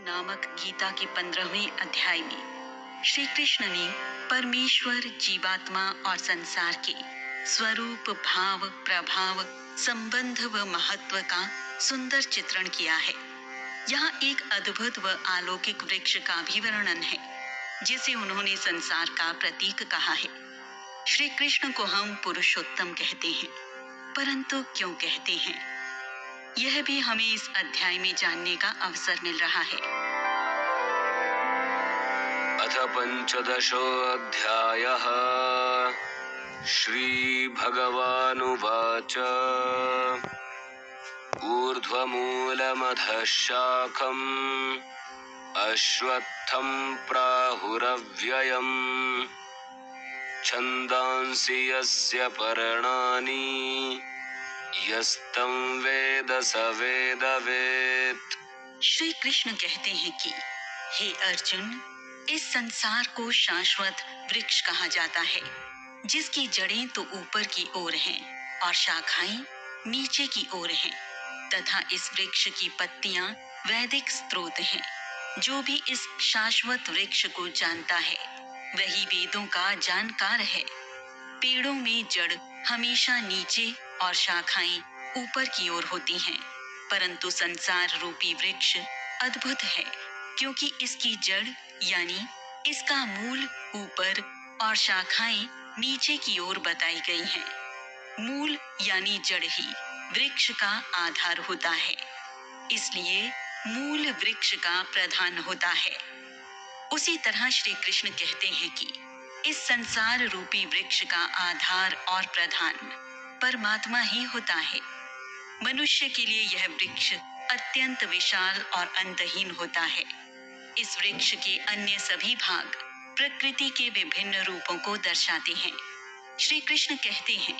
नामक गीता के 15वें अध्याय में श्री कृष्ण ने परमेश्वर, जीवात्मा और संसार के स्वरूप, भाव, प्रभाव, संबंध व महत्व का सुंदर चित्रण किया है। यहाँ एक अद्भुत व अलौकिक वृक्ष का भी वर्णन है, जिसे उन्होंने संसार का प्रतीक कहा है। श्री कृष्ण को हम पुरुषोत्तम कहते हैं, परंतु क्यों कहते हैं, यह भी हमें इस अध्याय में जानने का अवसर मिल रहा है। अथ पंचदशोऽध्यायः श्री भगवानुवाच ऊर्ध्वमूलमधः शाखम् अश्वत्थं प्राहुरव्ययम् छन्दांसि यस्य पर्णानि यस्तं वेद स वेदवेत्। श्री कृष्ण कहते हैं कि हे अर्जुन, इस संसार को शाश्वत वृक्ष कहा जाता है, जिसकी जड़ें तो ऊपर की ओर हैं और शाखाएं नीचे की ओर हैं, तथा इस वृक्ष की पत्तियां वैदिक स्रोत हैं। जो भी इस शाश्वत वृक्ष को जानता है, वही वेदों का जानकार है। पेड़ों में जड़ हमेशा नीचे और शाखाएं ऊपर की ओर होती हैं, परंतु संसार रूपी वृक्ष अद्भुत है, क्योंकि इसकी जड़ यानी इसका मूल ऊपर और शाखाएं नीचे की ओर बताई गई हैं। मूल यानी जड़ ही वृक्ष का आधार होता है, इसलिए मूल वृक्ष का प्रधान होता है। उसी तरह श्री कृष्ण कहते हैं कि इस संसार रूपी वृक्ष का आधार और प्रधान परमात्मा ही होता है। मनुष्य के लिए यह वृक्ष अत्यंत विशाल और अंतहीन होता है। इस वृक्ष के अन्य सभी भाग प्रकृति के विभिन्न रूपों को दर्शाते हैं। श्री कृष्ण कहते हैं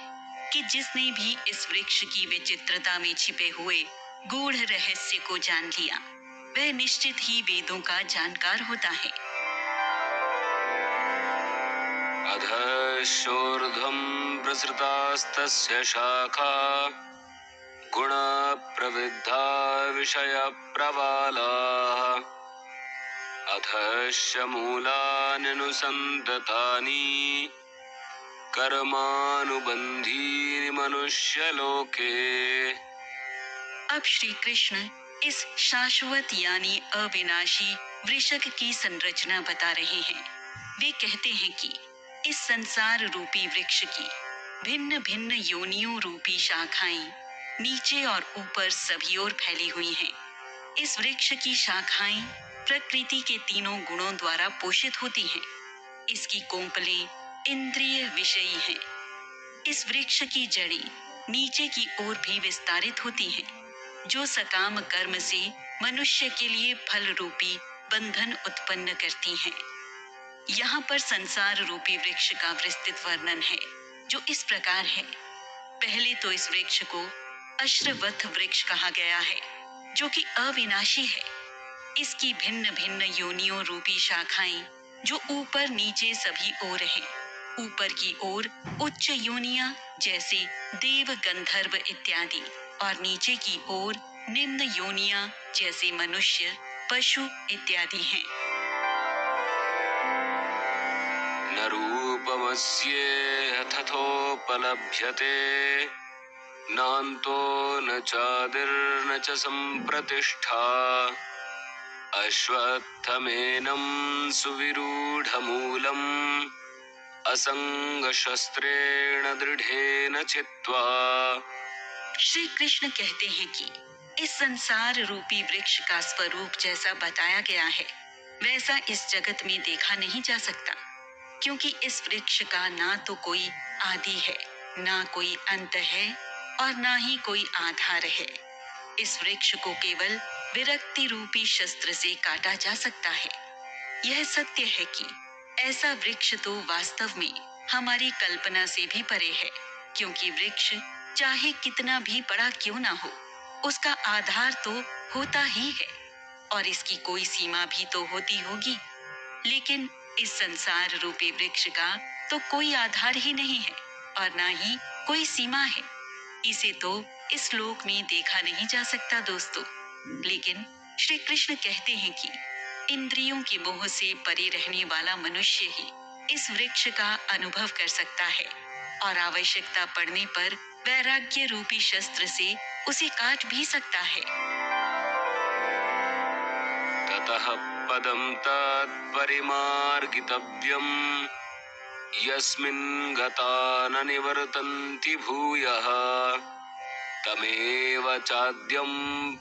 कि जिसने भी इस वृक्ष की विचित्रता में छिपे हुए गूढ़ रहस्य को जान लिया, वह निश्चित ही वेदों का जानकार होता है। अधश्चोर्ध्वं प्रसृतास्तस्य शाखा गुणा प्रवृद्धा विषयप्रवालाः अधश्च मूलान्यनुसन्ततानि कर्मानुबन्धीनि मनुष्यलोके। अब श्री कृष्ण इस शाश्वत यानी अविनाशी वृक्षक की संरचना बता रहे हैं। वे कहते हैं कि इस संसार रूपी वृक्ष की भिन्न भिन्न योनियों रूपी शाखाएं नीचे और ऊपर सभी ओर फैली हुई हैं। इस वृक्ष की शाखाएं प्रकृति के तीनों गुणों द्वारा पोषित होती हैं। इसकी कोंपलें इंद्रिय विषयी हैं। इस वृक्ष की जड़ें नीचे की ओर भी विस्तारित होती हैं, जो सकाम कर्म से मनुष्य के लिए फल रूपी बंधन उत्पन्न करती हैं। यहाँ पर संसार रूपी वृक्ष का विस्तृत वर्णन है, जो इस प्रकार है। पहले तो इस वृक्ष को अश्रवथ वृक्ष कहा गया है, जो कि अविनाशी है। इसकी भिन्न भिन्न योनियों रूपी शाखाएं जो ऊपर नीचे सभी ओर हैं। ऊपर की ओर उच्च योनियां जैसे देव, गंधर्व इत्यादि, और नीचे की ओर निम्न योनियां जैसे मनुष्य, पशु इत्यादि हैं। न रूपमस्येह तथोपलभ्यते नान्तो न चादिर्न च सम्प्रतिष्ठा अश्वत्थमेनं सुविरूढमूलम् असंगशस्त्रेण दृढ़ेन चित्वा। श्री कृष्ण कहते हैं कि इस संसार रूपी वृक्ष का स्वरूप जैसा बताया गया है, वैसा इस जगत में देखा नहीं जा सकता, क्योंकि इस वृक्ष का ना तो कोई आदि है, ना कोई अंत है, और ना ही कोई आधार है। इस वृक्ष को केवल विरक्ति रूपी शस्त्र से काटा जा सकता है। यह सत्य है कि ऐसा वृक्ष तो वास्तव में हमारी कल्पना से भी परे है, क्योंकि वृक्ष चाहे कितना भी बड़ा क्यों ना हो, उसका आधार तो होता ही है, और इसकी कोई सीमा भी तो होती होगी। लेकिन इस संसार रूपी वृक्ष का तो कोई आधार ही नहीं है और ना ही कोई सीमा है। इसे तो इस लोक में देखा नहीं जा सकता दोस्तों। लेकिन श्री कृष्ण कहते हैं कि इंद्रियों के मोह से परे रहने वाला मनुष्य ही इस वृक्ष का अनुभव कर सकता है और आवश्यकता पड़ने पर वैराग्य रूपी शस्त्र से उसे काट भी सकता है। ततः पदं तत् परिमार्गितव्यम् यस्मिन् गता न निवर्तन्ति भूयः तमेव चाद्यं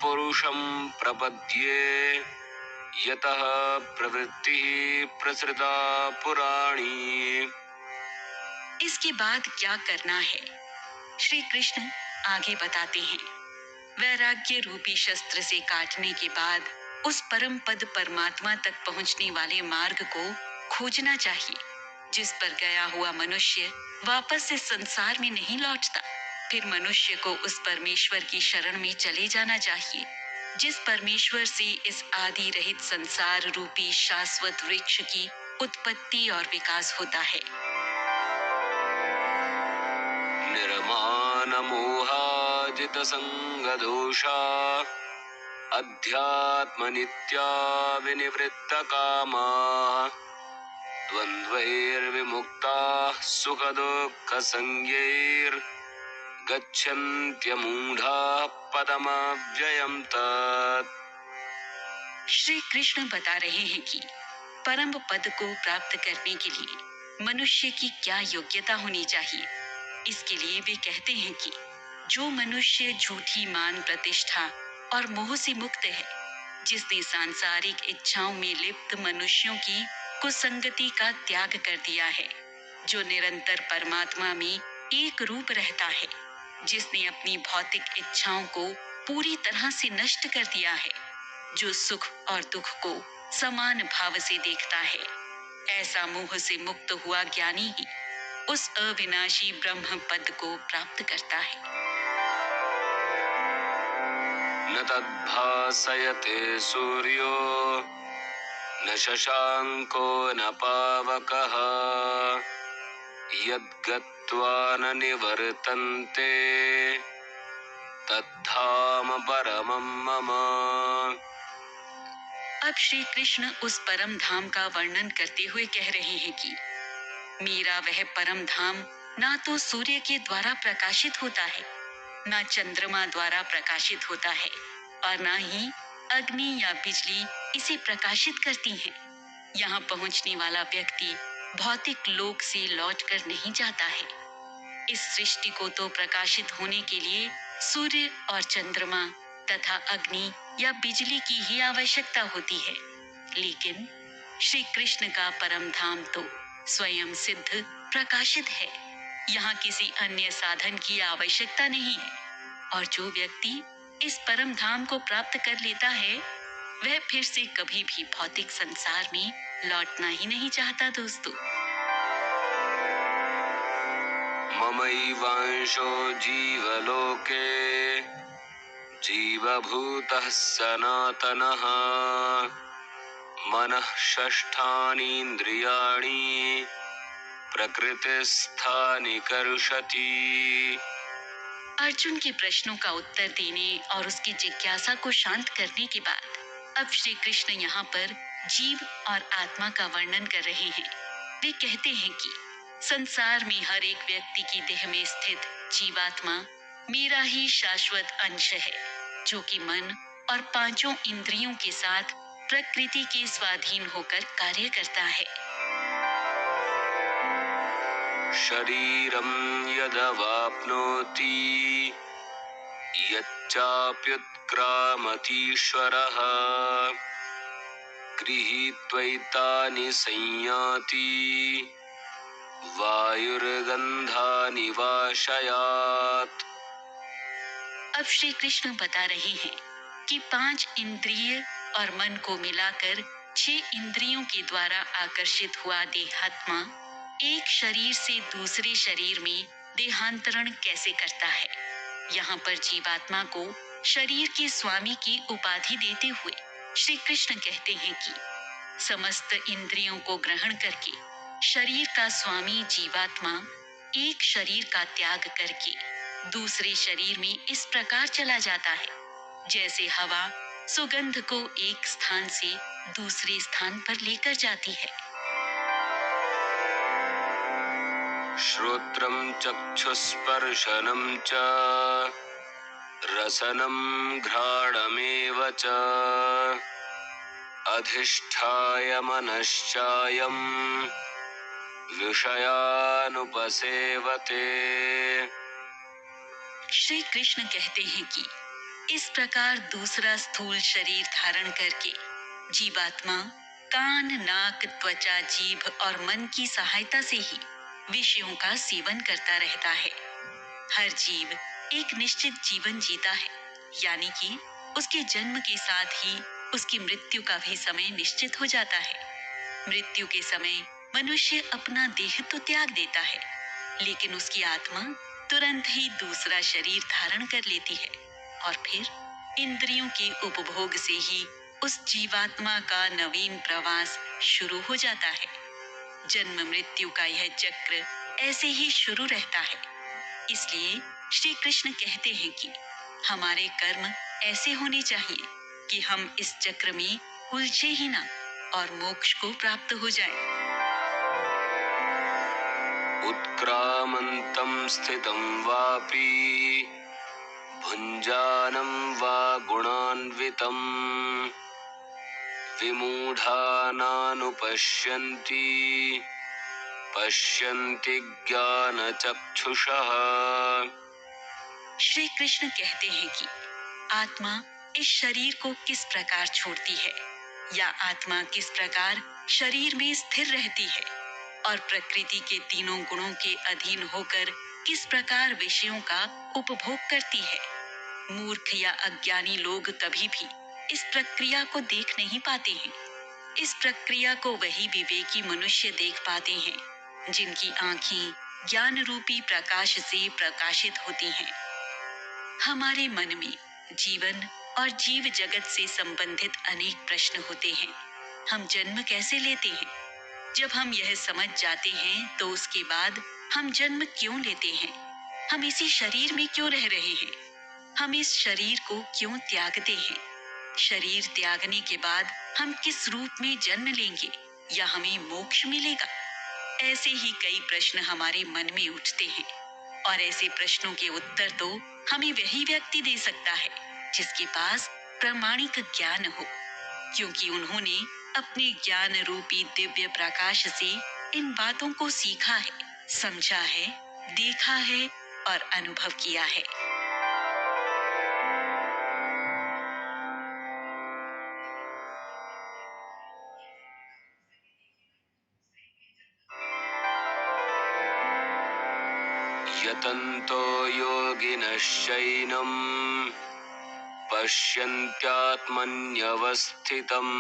पुरुषं प्रपद्ये यतः प्रवृत्तिः प्रसृता पुराणी। इसके बाद क्या करना है, श्री कृष्ण आगे बताते हैं। वैराग्य रूपी शस्त्र से काटने के बाद उस परम पद परमात्मा तक पहुंचने वाले मार्ग को खोजना चाहिए, जिस पर गया हुआ मनुष्य वापस इस संसार में नहीं लौटता। फिर मनुष्य को उस परमेश्वर की शरण में चले जाना चाहिए, जिस परमेश्वर से इस आदि रहित संसार रूपी शाश्वत वृक्ष की उत्पत्ति और विकास होता है। निर्माण मोहाजित संग दोषा अध्यात्म नित्या विनिवृत्त कामा द्वन्द्वैर्विमुक्ता सुख दुःख संज्ञैर् गच्छन्त्यमूढ़ा पदमव्ययम् तत्। श्री कृष्ण बता रहे हैं कि परम पद को प्राप्त करने के लिए मनुष्य की क्या योग्यता होनी चाहिए। इसके लिए वे कहते हैं कि जो मनुष्य झूठी मान प्रतिष्ठा और मोह से मुक्त है, जिसने सांसारिक इच्छाओं में लिप्त मनुष्यों की कुसंगति का त्याग कर दिया है, जो निरंतर परमात्मा में एक रूप रहता है, जिसने अपनी भौतिक इच्छाओं को पूरी तरह से नष्ट कर दिया है, जो सुख और दुख को समान भाव से देखता है, ऐसा मोह से मुक्त हुआ ज्ञानी ही उस अविनाशी ब्रह्म पद को प्राप्त करता है। न तद्भासयते सूर्यो न शशांको न पावकः यद्गत्वा न निवर्तन्ते तद्धाम परमं मम। अब श्री कृष्ण उस परम धाम का वर्णन करते हुए कह रहे हैं कि मेरा वह परम धाम ना तो सूर्य के द्वारा प्रकाशित होता है, ना चंद्रमा द्वारा प्रकाशित होता है, और ना ही अग्नि या बिजली इसे प्रकाशित करती हैं। यहाँ पहुँचने वाला व्यक्ति भौतिक लोक से लौटकर नहीं जाता है। इस सृष्टि को तो प्रकाशित होने के लिए सूर्य और चंद्रमा तथा अग्नि या बिजली की ही आवश्यकता होती है, लेकिन श्री कृष्ण का परम धाम तो स्वयं सिद्ध प्रकाशित है। यहाँ किसी अन्य साधन की आवश्यकता नहीं है, और जो व्यक्ति इस परम धाम को प्राप्त कर लेता है, वह फिर से कभी भी भौतिक संसार में लौटना ही नहीं चाहता। दोस्तों, ममैवांशो जीवलोके जीवभूतः सनातनः मनः षष्ठानीन्द्रियाणि प्रकृतिस्थानि कर्षति। अर्जुन के प्रश्नों का उत्तर देने और उसकी जिज्ञासा को शांत करने के बाद अब श्री कृष्ण यहाँ पर जीव और आत्मा का वर्णन कर रहे हैं। वे कहते हैं कि संसार में हर एक व्यक्ति की देह में स्थित जीवात्मा मेरा ही शाश्वत अंश है, जो कि मन और पांचों इंद्रियों के साथ प्रकृति के स्वाधीन होकर कार्य करता है। शरीरं यदवाप्नोति यच्चाप्युत्क्रामतीश्वरः गृहीत्वैतानि संयाति वायुर्गन्धानि वाशयात्। अब श्री कृष्ण बता रहे हैं कि 5 इंद्रिय और मन को मिलाकर 6 इंद्रियों के द्वारा आकर्षित हुआ देहात्मा एक शरीर से दूसरे शरीर में देहांतरण कैसे करता है। यहाँ पर जीवात्मा को शरीर के स्वामी की उपाधि देते हुए श्री कृष्ण कहते हैं कि समस्त इंद्रियों को ग्रहण करके शरीर का स्वामी जीवात्मा एक शरीर का त्याग करके दूसरे शरीर में इस प्रकार चला जाता है, जैसे हवा सुगंध को एक स्थान से दूसरे स्थान पर लेकर जाती है। श्रोत्रं चक्षुस्पर्शनं च रसनं घ्राणमेव च अधिष्ठाय मनश्चायं विषयानुपसेवते। श्री कृष्ण कहते हैं कि इस प्रकार दूसरा स्थूल शरीर धारण करके जीवात्मा कान, नाक, त्वचा, जीभ और मन की सहायता से ही विषयों का सेवन करता रहता है। हर जीव एक निश्चित जीवन जीता है, यानी कि उसके जन्म के साथ ही उसकी मृत्यु का भी समय निश्चित हो जाता है। मृत्यु के समय मनुष्य अपना देह तो त्याग देता है, लेकिन उसकी आत्मा तुरंत ही दूसरा शरीर धारण कर लेती है और फिर इंद्रियों के उपभोग से ही उस जीवात्मा का नवीन प्रवास शुरू हो जाता है। जन्म मृत्यु का यह चक्र ऐसे ही शुरू रहता है। इसलिए श्री कृष्ण कहते हैं कि हमारे कर्म ऐसे होने चाहिए कि हम इस चक्र में उलझे ही ना और मोक्ष को प्राप्त हो जाएं। उत्क्रामन्तं स्थितं वापि भुञ्जानं वा गुणान्वितं विमूढानानुपश्यन्ति पश्यन्ति ज्ञानचक्षुषः। श्री कृष्ण कहते हैं कि आत्मा इस शरीर को किस प्रकार छोड़ती है या आत्मा किस प्रकार शरीर में स्थिर रहती है और प्रकृति के तीनों गुणों के अधीन होकर किस प्रकार विषयों का उपभोग करती है। मूर्ख या अज्ञानी लोग कभी भी इस प्रक्रिया को देख नहीं पाते हैं। इस प्रक्रिया को वही विवेकी मनुष्य देख पाते हैं जिनकी आंखें ज्ञान रूपी प्रकाश से प्रकाशित होती हैं। हमारे मन में जीवन और जीव जगत से संबंधित अनेक प्रश्न होते हैं। हम जन्म कैसे लेते हैं? जब हम यह समझ जाते हैं तो उसके बाद हम जन्म क्यों लेते हैं? हम इसी शरीर में क्यों रह रहे हैं? हम इस शरीर को क्यों त्यागते हैं? शरीर त्यागने के बाद हम किस रूप में जन्म लेंगे या हमें मोक्ष मिलेगा? ऐसे ही कई प्रश्न हमारे मन में उठते हैं और ऐसे प्रश्नों के उत्तर तो हमें वही व्यक्ति दे सकता है जिसके पास प्रामाणिक ज्ञान हो, क्योंकि उन्होंने अपने ज्ञान रूपी दिव्य प्रकाश से इन बातों को सीखा है, समझा है, देखा है और अनुभव किया है। यतन्तो योगिनश्चैनं पश्यन्त्यात्मन्यवस्थितम्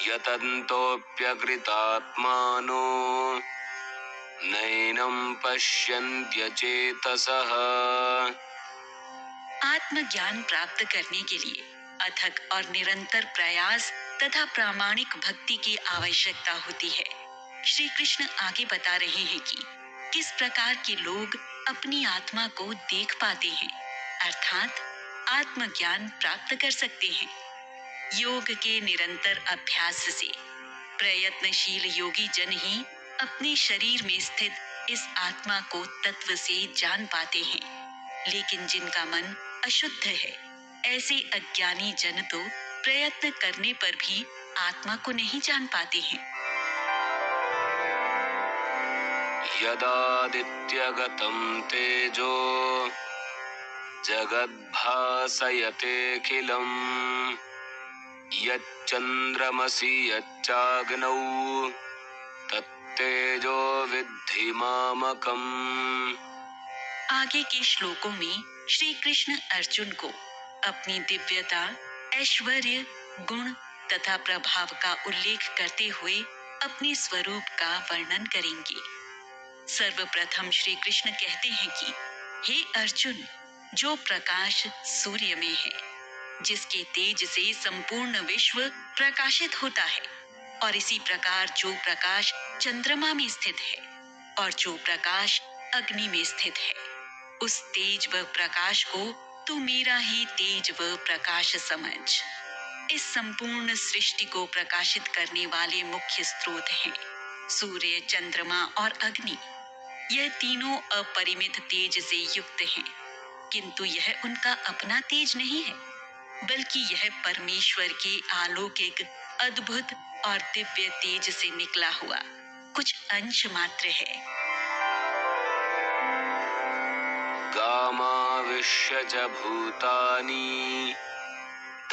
यतन्तोऽप्यकृतात्मानो नैनं पश्यन्त्यचेतसः। आत्मज्ञान प्राप्त करने के लिए अथक और निरंतर प्रयास तथा प्रामाणिक भक्ति की आवश्यकता होती है। श्री कृष्ण आगे बता रहे हैं कि किस प्रकार के लोग अपनी आत्मा को देख पाते हैं, अर्थात आत्मज्ञान प्राप्त कर सकते हैं। योग के निरंतर अभ्यास से प्रयत्नशील योगी जन ही अपने शरीर में स्थित इस आत्मा को तत्व से जान पाते हैं, लेकिन जिनका मन अशुद्ध है, ऐसे अज्ञानी जन तो प्रयत्न करने पर भी आत्मा को नहीं जान पाते हैं। यदादित्यगतं तेजो जगद्भासयतेऽखिलम् यच्चन्द्रमसि यच्चाग्नौ तत्तेजो विद्धि मामकम्। आगे के श्लोकों में श्री कृष्ण अर्जुन को अपनी दिव्यता, ऐश्वर्य, गुण तथा प्रभाव का उल्लेख करते हुए अपने स्वरूप का वर्णन करेंगे। सर्वप्रथम श्री कृष्ण कहते हैं कि हे अर्जुन, जो प्रकाश सूर्य में है, जिसके तेज से संपूर्ण विश्व प्रकाशित होता है, और इसी प्रकार जो प्रकाश चंद्रमा में स्थित है और जो प्रकाश अग्नि में स्थित है, उस तेज व प्रकाश को तू मेरा ही तेज व प्रकाश समझ। इस संपूर्ण सृष्टि को प्रकाशित करने वाले मुख्य स्रोत हैं सूर्य, चंद्रमा और अग्नि। यह तीनों अपरिमित तेज से युक्त हैं, किंतु यह उनका अपना तेज नहीं है, बल्कि यह परमेश्वर के अलौकिक, अद्भुत और दिव्य तेज से निकला हुआ कुछ अंश मात्र है। गामाविश्य च भूतानि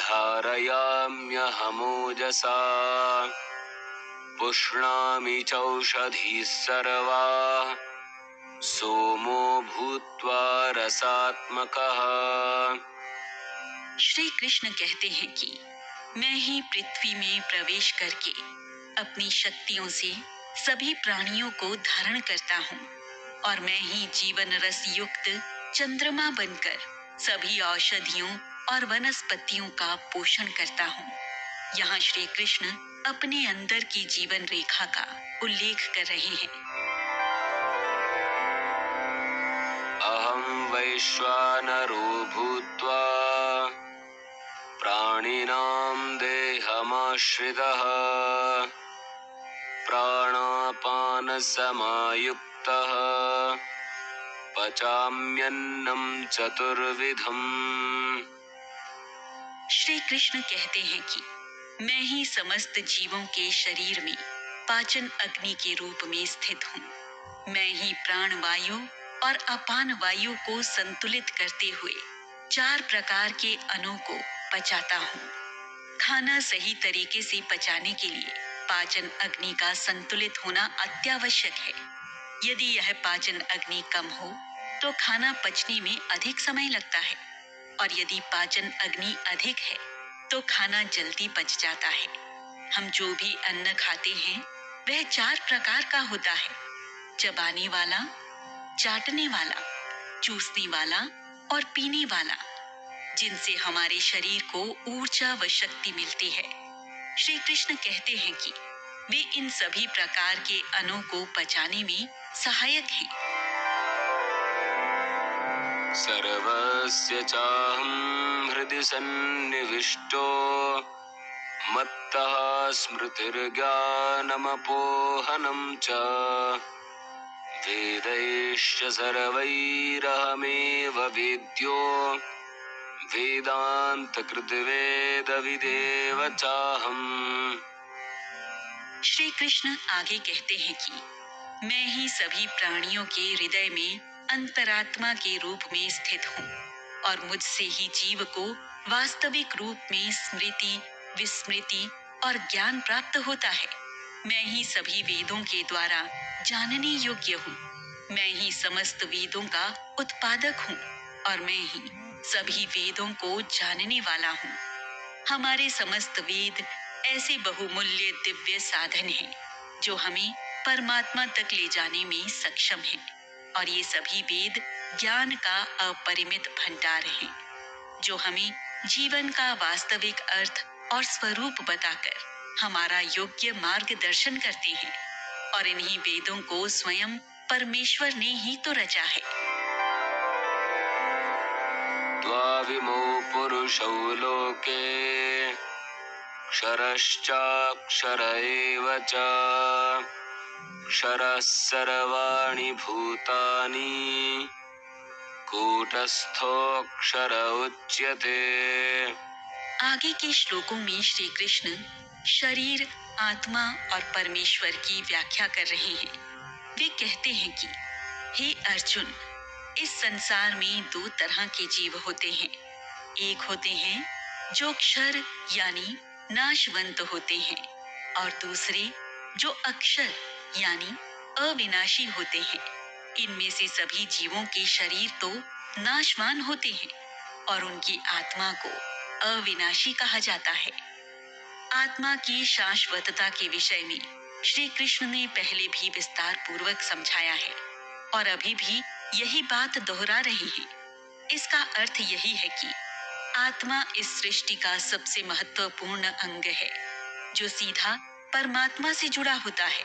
धारयाम्यहमोजसा पुष्णामि चौषधिः सर्वाः सोमो भूत्वा रसात्मकः। श्री कृष्ण कहते हैं कि मैं ही पृथ्वी में प्रवेश करके अपनी शक्तियों से सभी प्राणियों को धारण करता हूँ, और मैं ही जीवन रस युक्त चंद्रमा बनकर सभी औषधियों और वनस्पतियों का पोषण करता हूँ। यहाँ श्री कृष्ण अपने अंदर की जीवन रेखा का उल्लेख कर रहे हैं। अहं वैश्वानरो भूत्वा प्राणिनां देहमाश्रितः प्राणापानसमायुक्तः पचाम्यन्नं चतुर्विधम्। श्री कृष्ण कहते हैं कि मैं ही समस्त जीवों के शरीर में पाचन अग्नि के रूप में स्थित हूँ। मैं ही प्राण वायु और अपान वायु को संतुलित करते हुए 4 प्रकार के अन्नों को पचाता हूँ। खाना सही तरीके से पचाने के लिए पाचन अग्नि का संतुलित होना अत्यावश्यक है। यदि यह पाचन अग्नि कम हो तो खाना पचने में अधिक समय लगता है, और यदि पाचन अग्नि अधिक है तो खाना जल्दी पच जाता है। हम जो भी अन्न खाते हैं वह 4 प्रकार का होता है: चबाने वाला, चाटने वाला, चूसने वाला और पीने वाला, जिनसे हमारे शरीर को ऊर्जा व शक्ति मिलती है। श्री कृष्ण कहते हैं कि वे इन सभी प्रकार के अन्नों को पचाने में सहायक हैं। सर्वस्य चाहं हृदि सन्निविष्टो मत्तः स्मृतिर्ज्ञानमपोहनं च वेदैश्च सर्वैरहमेव वेद्यो वेदान्तकृद्वेदविदेव चाहम्। श्री कृष्ण आगे कहते हैं कि मैं ही सभी प्राणियों के हृदय में अंतरात्मा के रूप में स्थित हूँ, और मुझसे ही जीव को वास्तविक रूप में स्मृति, विस्मृति और ज्ञान प्राप्त होता है। मैं ही सभी वेदों के द्वारा जानने योग्य हूँ। मैं ही समस्त वेदों का उत्पादक हूँ, और मैं ही सभी वेदों को जानने वाला हूँ। हमारे समस्त वेद ऐसे बहुमूल्य दिव्य साधन हैं जो हमें परमात्मा तक ले जाने में सक्षम हैं, और ये सभी वेद ज्ञान का अपरिमित भंडार हैं जो हमें जीवन का वास्तविक अर्थ और स्वरूप बताकर हमारा योग्य मार्गदर्शन करते हैं। और इन्हीं वेदों को स्वयं परमेश्वर ने ही तो रचा है। द्वाविमौ पुरुषौ लोके क्षरश्चाक्षर एव च क्षरः सर्वाणि भूतानि कूटस्थोऽक्षर उच्यते। आगे के श्लोकों में श्री कृष्ण शरीर, आत्मा और परमेश्वर की व्याख्या कर रहे हैं। वे कहते हैं कि हे अर्जुन, इस संसार में 2 तरह के जीव होते हैं। एक होते हैं जो क्षर यानी नाशवंत होते हैं, और दूसरे जो अक्षर यानी अविनाशी होते हैं। इनमें से सभी जीवों के शरीर तो नाशवान होते हैं, और उनकी आत्मा को अविनाशी कहा जाता है। आत्मा की शाश्वतता के विषय में श्री कृष्ण ने पहले भी विस्तार पूर्वक समझाया है, और अभी भी यही बात दोहरा रहे हैं। इसका अर्थ यही है कि आत्मा इस सृष्टि का सबसे महत्वपूर्ण अंग है जो सीधा परमात्मा से जुड़ा होता है।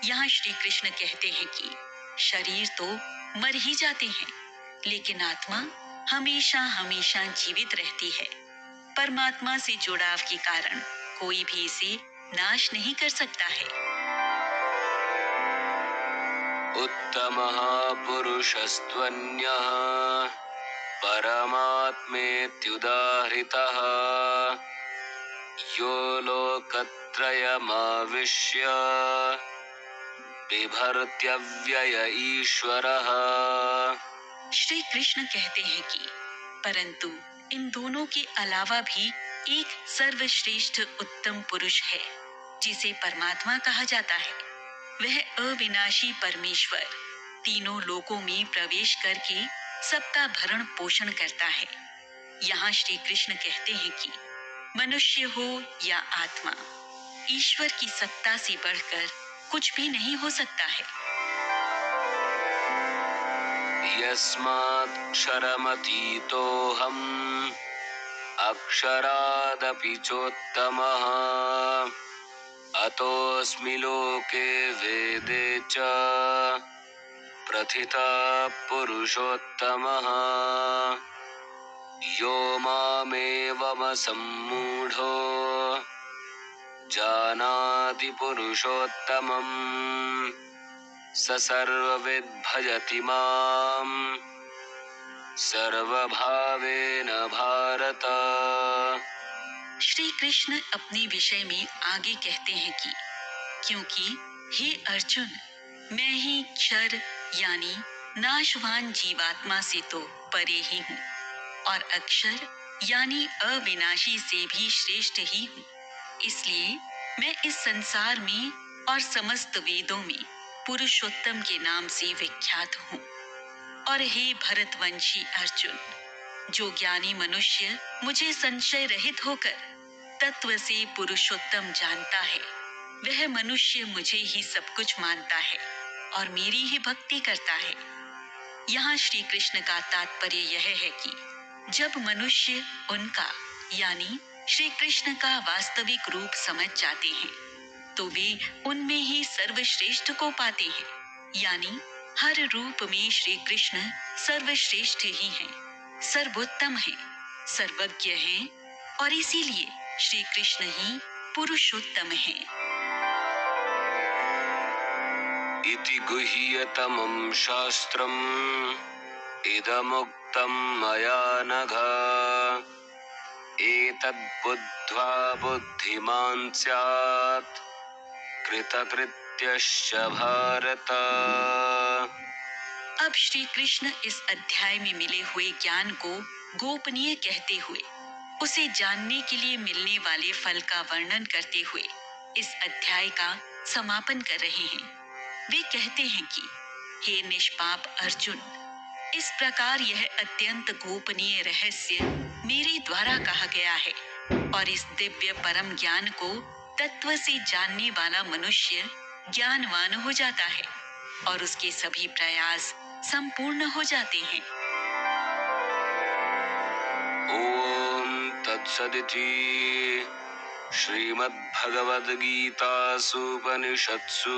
यहाँ श्री कृष्ण कहते हैं कि शरीर तो मर ही जाते हैं, लेकिन आत्मा हमेशा हमेशा जीवित रहती है। परमात्मा से जुड़ाव के कारण कोई भी इसे नाश नहीं कर सकता है। उत्तमः पुरुषस्त्वन्यः परमात्मेत्युदाहृतः यो लोकत्रयमाविश्य बिभर्त्यव्यय ईश्वरः। श्री कृष्ण कहते हैं कि परंतु इन दोनों के अलावा भी एक सर्वश्रेष्ठ उत्तम पुरुष है जिसे परमात्मा कहा जाता है। वह अविनाशी परमेश्वर तीनों लोकों में प्रवेश करके सबका भरण पोषण करता है। यहाँ श्री कृष्ण कहते हैं कि मनुष्य हो या आत्मा, ईश्वर की सत्ता से बढ़कर कुछ भी नहीं हो सकता है। यस्माक्षरमतीतोऽहम् अक्षरादपि चोत्तमः अतोऽस्मि लोके वेदे च प्रथितः पुरुषोत्तमः यो मामेवमसम्मूढो जानाति पुरुषोत्तमम् स सर्वविद् भजति माम् सर्वभावेन भारत। श्री कृष्ण अपने विषय में आगे कहते हैं कि क्योंकि हे अर्जुन, मैं ही क्षर यानी नाशवान जीवात्मा से तो परे ही हूँ और अक्षर यानी अविनाशी से भी श्रेष्ठ ही हूँ। इसलिए मैं इस संसार में और समस्त वेदों में पुरुषोत्तम के नाम से विख्यात हूँ। और हे भरतवंशी अर्जुन, जो ज्ञानी मनुष्य मुझे संशय रहित होकर तत्व से पुरुषोत्तम जानता है, वह मनुष्य मुझे ही सब कुछ मानता है और मेरी ही भक्ति करता है। यहाँ श्री कृष्ण का तात्पर्य यह है कि जब मनुष्य उनका यानी श्री कृष्ण का वास्तविक रूप समझ जाते हैं तो वे उनमें ही सर्वश्रेष्ठ को पाते हैं। यानी हर रूप में श्री कृष्ण सर्वश्रेष्ठ ही हैं, सर्वोत्तम हैं, सर्वज्ञ हैं और इसीलिए श्री कृष्ण ही पुरुषोत्तम हैं। इति गुह्यतमं शास्त्रम् इदमुक्तं मया नघ एतद् बुद्ध्वा बुद्धिमान् स्यात् कृतकृत्यश्च भारत। अब श्री कृष्ण इस अध्याय में मिले हुए ज्ञान को गोपनीय कहते हुए उसे जानने के लिए मिलने वाले फल का वर्णन करते हुए इस अध्याय का समापन कर रहे हैं। वे कहते हैं कि हे निष्पाप अर्जुन, इस प्रकार यह अत्यंत गोपनीय रहस्य मेरे द्वारा कहा गया है और इस दिव्य परम ज्ञान को तत्व से जानने वाला मनुष्य ज्ञानवान हो जाता है और उसके सभी प्रयास संपूर्ण हो जाते हैं। ओम तत्सदिति श्रीमद्भगवद्गीतासु उपनिषत्सु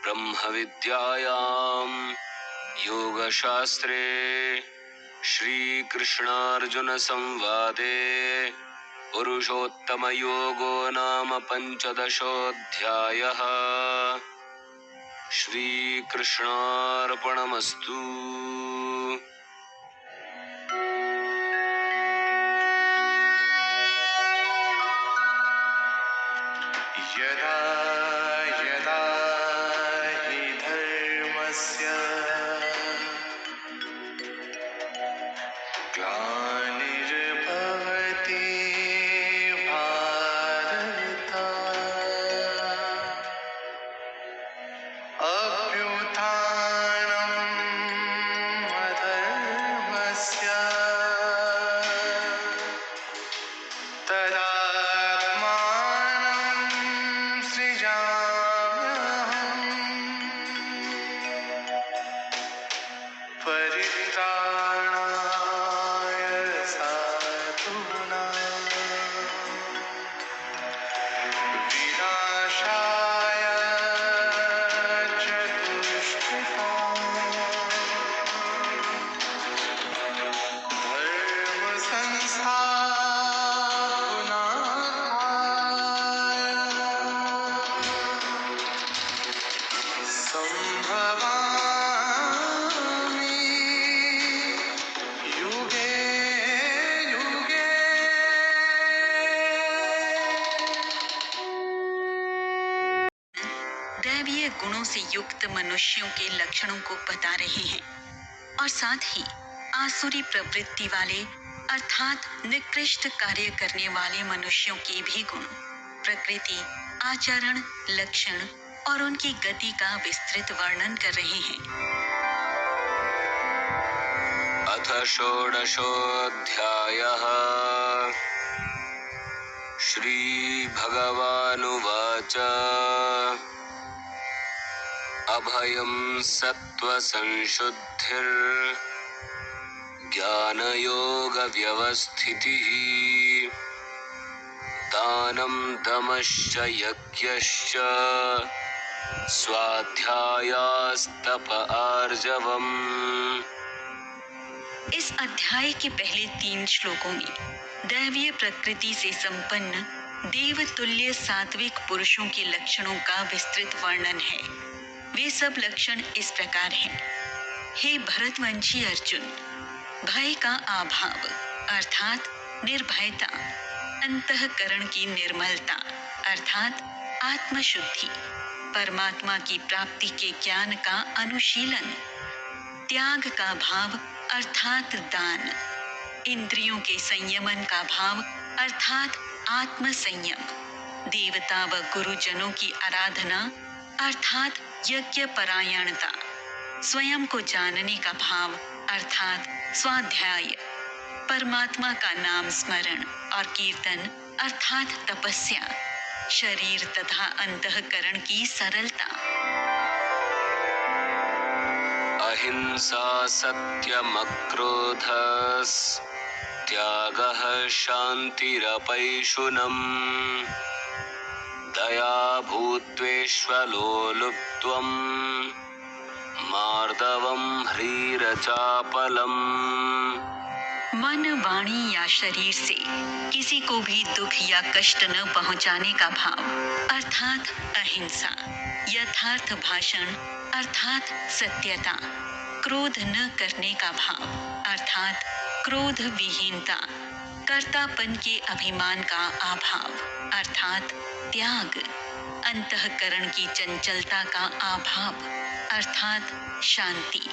ब्रह्मविद्यायां योगशास्त्रे श्रीकृष्णार्जुन संवादे पुरुषोत्तमयोगो नाम पंचदशोऽध्यायः। श्रीकृष्णार्पणमस्तु। यदा यदा हि धर्मस्य ग्लानिर्भवति भारत अभ्युत्थानम् अधर्मस्य तदात्मानं सृजाम्यहम् दैवीय गुणों से युक्त मनुष्यों के लक्षणों को बता रहे हैं और साथ ही आसुरी प्रवृत्ति वाले अर्थात निकृष्ट कार्य करने वाले मनुष्यों के भी गुण, प्रकृति, आचरण, लक्षण और उनकी गति का विस्तृत वर्णन कर रहे हैं। अथ षोडशोऽध्यायः। श्रीभगवानुवाच अभयं सत्त्वसंशुद्धिर्ज्ञानयोगव्यवस्थितिः दानं दमश्च यज्ञश्च स्वाध्यायास्तप आर्जवम्। इस अध्याय के पहले 3 श्लोकों में दैवीय प्रकृति से संपन्न देवतुल्य सात्विक पुरुषों के लक्षणों का विस्तृत वर्णन है। वे सब लक्षण इस प्रकार हैं। हे भरतवंशी अर्जुन, भय का अभाव अर्थात निर्भयता, अंतःकरण की निर्मलता अर्थात आत्मशुद्धि, परमात्मा की प्राप्ति के ज्ञान का अनुशीलन, त्याग का भाव अर्थात दान, इंद्रियों के संयमन का भाव अर्थात आत्म संयम, देवता व गुरुजनों की आराधना अर्थात यज्ञ परायणता, स्वयं को जानने का भाव अर्थात स्वाध्याय, परमात्मा का नाम स्मरण और कीर्तन अर्थात तपस्या, शरीर तथा अंतःकरण की सरलता। अहिंसा सत्यमक्रोधस् त्यागः शान्तिरपैशुनम् दया भूत्वेष्वलोलुप्त्वम् मार्दवम् ह्रीरचापलम्। मन, वाणी या शरीर से किसी को भी दुख या कष्ट न पहुंचाने का भाव अर्थात अहिंसा, यथार्थ भाषण अर्थात सत्यता, क्रोध न करने का भाव अर्थात क्रोध विहीनता, कर्तापन के अभिमान का अभाव अर्थात त्याग, अंतःकरण की चंचलता का अभाव अर्थात शांति,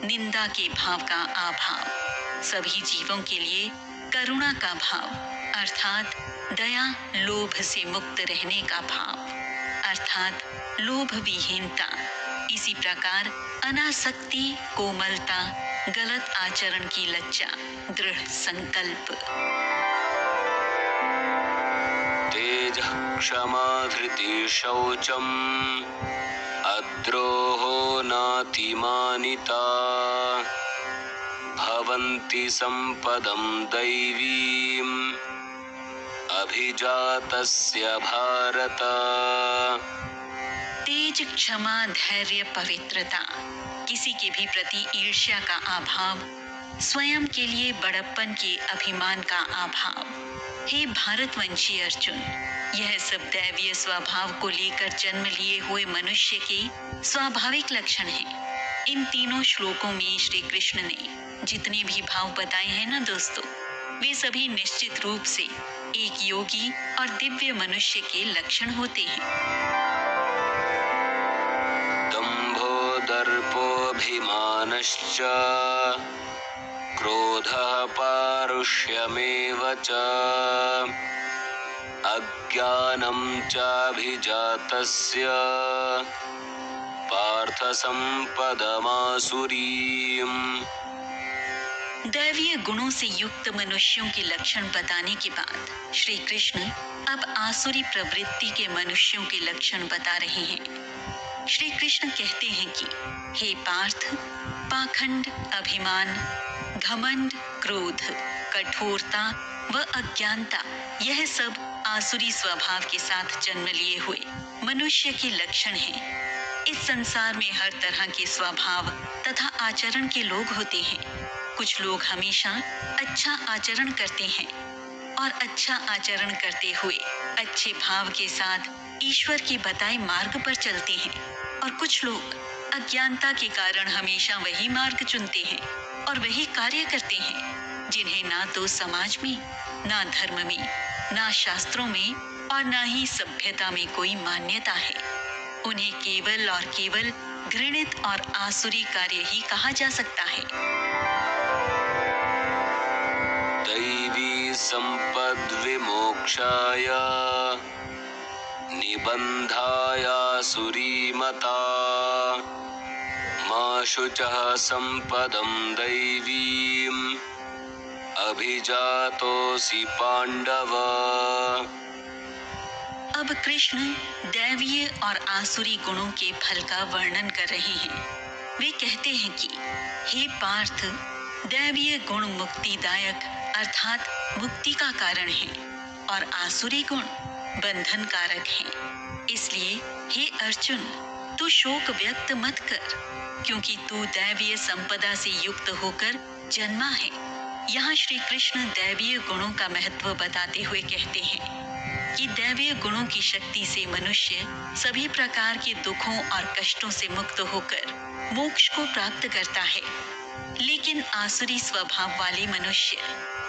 निंदा के भाव का अभाव, सभी जीवों के लिए करुणा का भाव अर्थात दया, लोभ से मुक्त रहने का भाव अर्थात लोभ विहीनता, इसी प्रकार अनासक्ति, कोमलता, गलत आचरण की लज्जा, दृढ़ संकल्प। तेजः क्षमा धृति शौचम् अद्रोहो नातिमानिता भवन्ति सम्पदं दैवीम् अभिजातस्य भारत। तेज, क्षमा, धैर्य, पवित्रता, किसी के भी प्रति ईर्ष्या का अभाव, स्वयं के लिए बड़प्पन के अभिमान का अभाव। हे भारतवंशी अर्जुन, यह सब दैवीय स्वभाव को लेकर जन्म लिए हुए मनुष्य के स्वाभाविक लक्षण हैं। इन तीनों श्लोकों में श्री कृष्ण ने जितने भी भाव बताए हैं ना दोस्तों, वे सभी निश्चित रूप से एक योगी और दिव्य मनुष्य के लक्षण होते हैं। दम्भो दर्पोऽभिमानश्च क्रोधः पारुष्यमेव च अज्ञानं चाभिजातस्य पार्थ सम्पदमासुरीम्। दैवीय गुणों से युक्त मनुष्यों के लक्षण बताने के बाद श्री कृष्ण अब आसुरी प्रवृत्ति के मनुष्यों के लक्षण बता रहे हैं। श्री कृष्ण कहते हैं कि हे पार्थ, पाखंड, अभिमान, घमंड, क्रोध, कठोरता व अज्ञानता, यह सब आसुरी स्वभाव के साथ जन्म लिए हुए मनुष्य के लक्षण हैं। इस संसार में हर तरह के स्वभाव तथा आचरण के लोग होते हैं। कुछ लोग हमेशा अच्छा आचरण करते हैं और अच्छा आचरण करते हुए अच्छे भाव के साथ ईश्वर के बताए मार्ग पर चलते हैं, और कुछ लोग अज्ञानता के कारण हमेशा वही मार्ग चुनते हैं और वही कार्य करते हैं जिन्हें ना तो समाज में, ना धर्म में, ना शास्त्रों में और ना ही सभ्यता में कोई मान्यता है। उन्हें केवल और केवल घृणित और आसुरी कार्य ही कहा जा सकता है। दैवी संपद विमोक्षाय निबंधाय सुरीमता मा शुचः संपदं दैवीम् अभिजातोऽसि पांडव। अब कृष्ण दैवीय और आसुरी गुणों के फल का वर्णन कर रहे हैं। वे कहते हैं कि हे पार्थ, दैवीय गुण मुक्तिदायक अर्थात मुक्ति का कारण है और आसुरी गुण बंधन कारक हैं। इसलिए हे अर्जुन, तू शोक व्यक्त मत कर, क्योंकि तू दैवीय संपदा से युक्त होकर जन्मा है। यहाँ श्री कृष्ण दैवीय गुणों का महत्व बताते हुए कहते हैं कि दैवीय गुणों की शक्ति से मनुष्य सभी प्रकार के दुखों और कष्टों से मुक्त होकर मोक्ष को प्राप्त करता है। लेकिन आसुरी स्वभाव वाले मनुष्य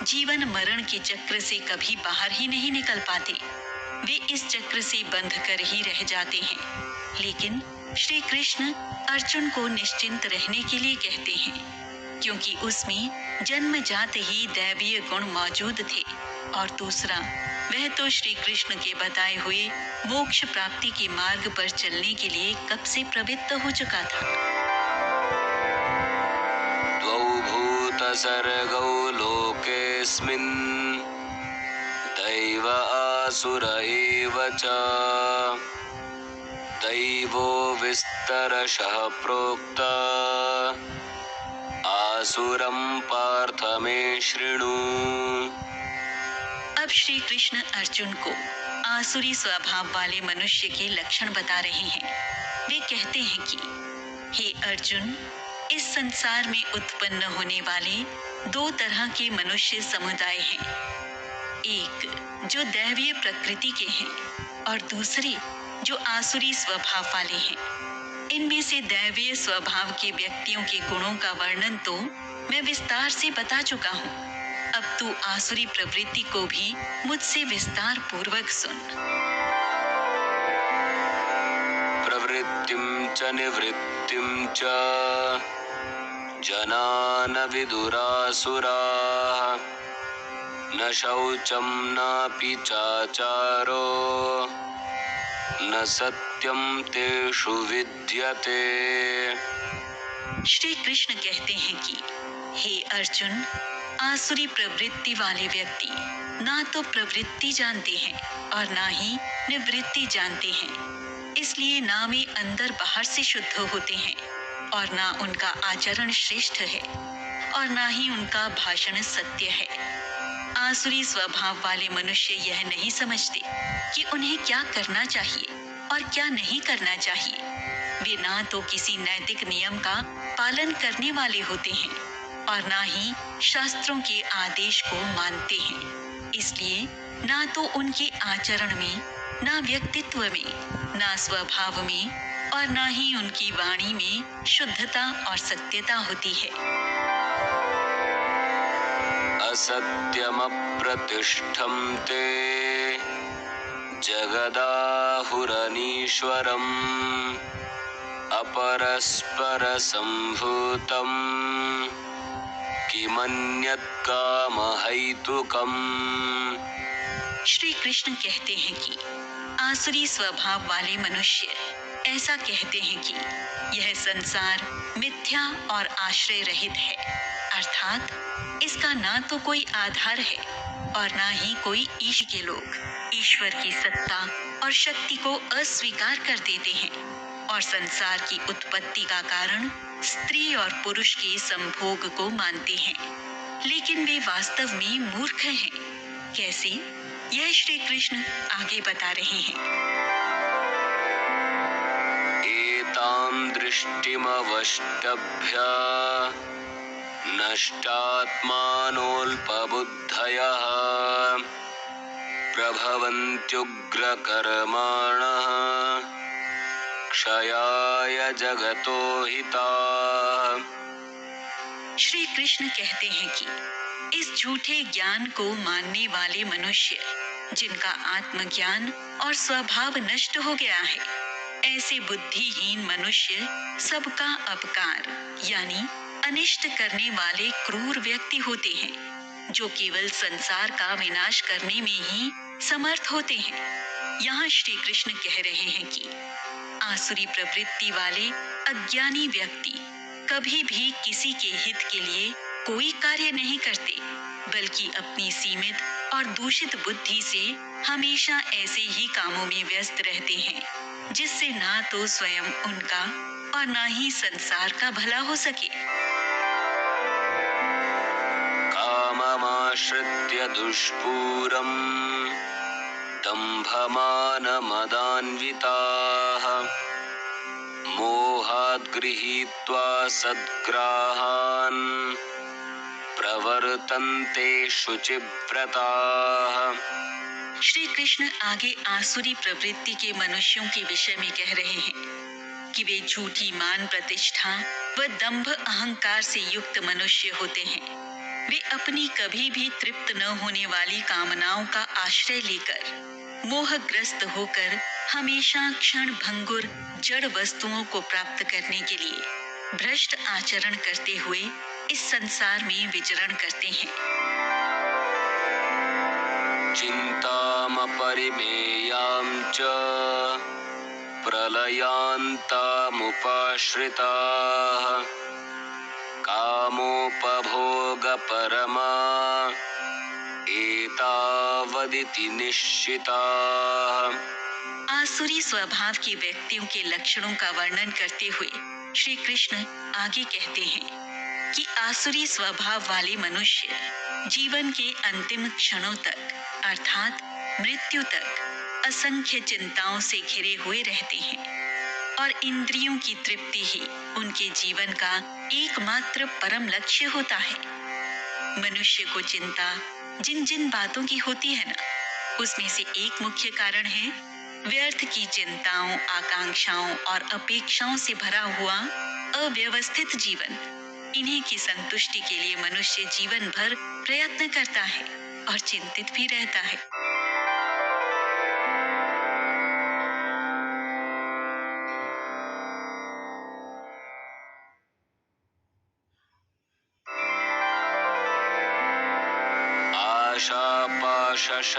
जीवन मरण के चक्र से कभी बाहर ही नहीं निकल पाते। वे इस चक्र से बंध कर ही रह जाते हैं। लेकिन श्री कृष्ण अर्जुन को निश्चिंत रहने के लिए कहते हैं, क्योंकि उसमें जन्मजात ही दैवीय गुण मौजूद थे और दूसरा, वह तो श्री कृष्ण के बताए हुए मोक्ष प्राप्ति के मार्ग पर चलने के लिए कब से प्रवृत्त हो चुका था। द्वौ भूतसर्गौ लोकेऽस्मिन् दैव आसुर एव च दैवो विस्तरशः प्रोक्त आसुरं पार्थ मे शृणु। अब श्री कृष्ण अर्जुन को आसुरी स्वभाव वाले मनुष्य के लक्षण बता रहे हैं। वे कहते हैं कि हे अर्जुन, इस संसार में उत्पन्न होने वाले दो तरह के मनुष्य समुदाय हैं। एक जो दैवीय प्रकृति के हैं और दूसरे जो आसुरी स्वभाव वाले हैं। इनमें से दैवीय स्वभाव के व्यक्तियों के गुणों का वर्णन तो मैं विस्तार से बता चुका हूँ। अब तू आसुरी प्रवृत्ति को भी मुझसे विस्तार पूर्वक सुन। प्रवृत्तिं च निवृत्तिं च जना न विदुरासुराः न शौचं नापि चाचारो न सत्यं तेषु विद्यते। श्री कृष्ण कहते हैं कि हे अर्जुन, आसुरी प्रवृत्ति वाले व्यक्ति ना तो प्रवृत्ति जानते हैं और ना ही निवृत्ति जानते हैं। इसलिए ना वे अंदर बाहर से शुद्ध होते हैं और ना उनका आचरण श्रेष्ठ है और ना ही उनका भाषण सत्य है। आसुरी स्वभाव वाले मनुष्य यह नहीं समझते कि उन्हें क्या करना चाहिए और क्या नहीं करना चाहिए। वे ना तो किसी नैतिक नियम का पालन करने वाले होते हैं और ना ही शास्त्रों के आदेश को मानते हैं। इसलिए ना तो उनके आचरण में, ना व्यक्तित्व में, ना स्वभाव में और ना ही उनकी वाणी में शुद्धता और सत्यता होती है। असत्यमप्रतिष्ठं ते जगदाहुरनीश्वरम् अपरस्परसम्भूतं किमन्यत् कामहैतुकम्। श्री कृष्ण कहते हैं कि आसुरी स्वभाव वाले मनुष्य ऐसा कहते हैं कि यह संसार मिथ्या और आश्रय रहित है, अर्थात इसका ना तो कोई आधार है और ना ही कोई ईश के लोग ईश्वर की सत्ता और शक्ति को अस्वीकार कर देते हैं और संसार की उत्पत्ति का कारण स्त्री और पुरुष के संभोग को मानते हैं। लेकिन वे वास्तव में मूर्ख हैं। कैसे? यह श्री कृष्ण आगे बता रहे हैं। एतां दृष्टिमवष्टभ्य नष्टात्मानोऽल्पबुद्धयः प्रभवन्त्युग्रकर्माणः क्षयाय जगतो हिताः। श्री कृष्ण कहते हैं कि इस झूठे ज्ञान को मानने वाले मनुष्य जिनका आत्मज्ञान और स्वभाव नष्ट हो गया है, ऐसे बुद्धिहीन मनुष्य सबका अपकार यानी अनिष्ट करने वाले क्रूर व्यक्ति होते हैं, जो केवल संसार का विनाश करने में ही समर्थ होते हैं। यहाँ श्री कृष्ण कह रहे हैं कि आसुरी प्रवृत्ति वाले अज्ञानी व्यक्ति कभी भी किसी के हित के लिए कोई कार्य नहीं करते, बल्कि अपनी सीमित और दूषित बुद्धि से हमेशा ऐसे ही कामों में व्यस्त रहते हैं, जिससे ना तो स्वयं उनका और ना ही संसार का भला हो सके। काममाश्रित्य दुष्पूरम् दम्भमानमदान्विताः मोहात् गृहीत्वा सद्ग्राहान् प्रवर्तन्ते शुचिव्रताः। श्री कृष्ण आगे आसुरी प्रवृत्ति के मनुष्यों के विषय में कह रहे हैं कि वे झूठी मान प्रतिष्ठा व दंभ अहंकार से युक्त मनुष्य होते हैं। वे अपनी कभी भी तृप्त न होने वाली कामनाओं का आश्रय लेकर मोहग्रस्त होकर हमेशा क्षण भंगुर जड़ वस्तुओं को प्राप्त करने के लिए भ्रष्ट आचरण करते हुए इस संसार में विचरण करते हैं। चिन्तामपरिमेयां च प्रलयान्तामुपाश्रिताः कामोपभोगपरमा एतावदिति निश्चिताः। आसुरी स्वभाव के व्यक्तियों के लक्षणों का वर्णन करते हुए श्री कृष्ण आगे कहते हैं कि आसुरी स्वभाव वाले मनुष्य जीवन के अंतिम क्षणों तक अर्थात मृत्यु तक असंख्य चिंताओं से घिरे हुए रहते हैं और इंद्रियों की तृप्ति ही उनके जीवन का एकमात्र परम लक्ष्य होता है। मनुष्य को चिंता जिन जिन बातों की होती है ना, उसमें से एक मुख्य कारण है व्यर्थ की चिंताओं, आकांक्षाओं और अपेक्षाओं से भरा हुआ अव्यवस्थित जीवन। इन्हीं की संतुष्टि के लिए मनुष्य जीवन भर प्रयत्न करता है और चिंतित भी रहता है।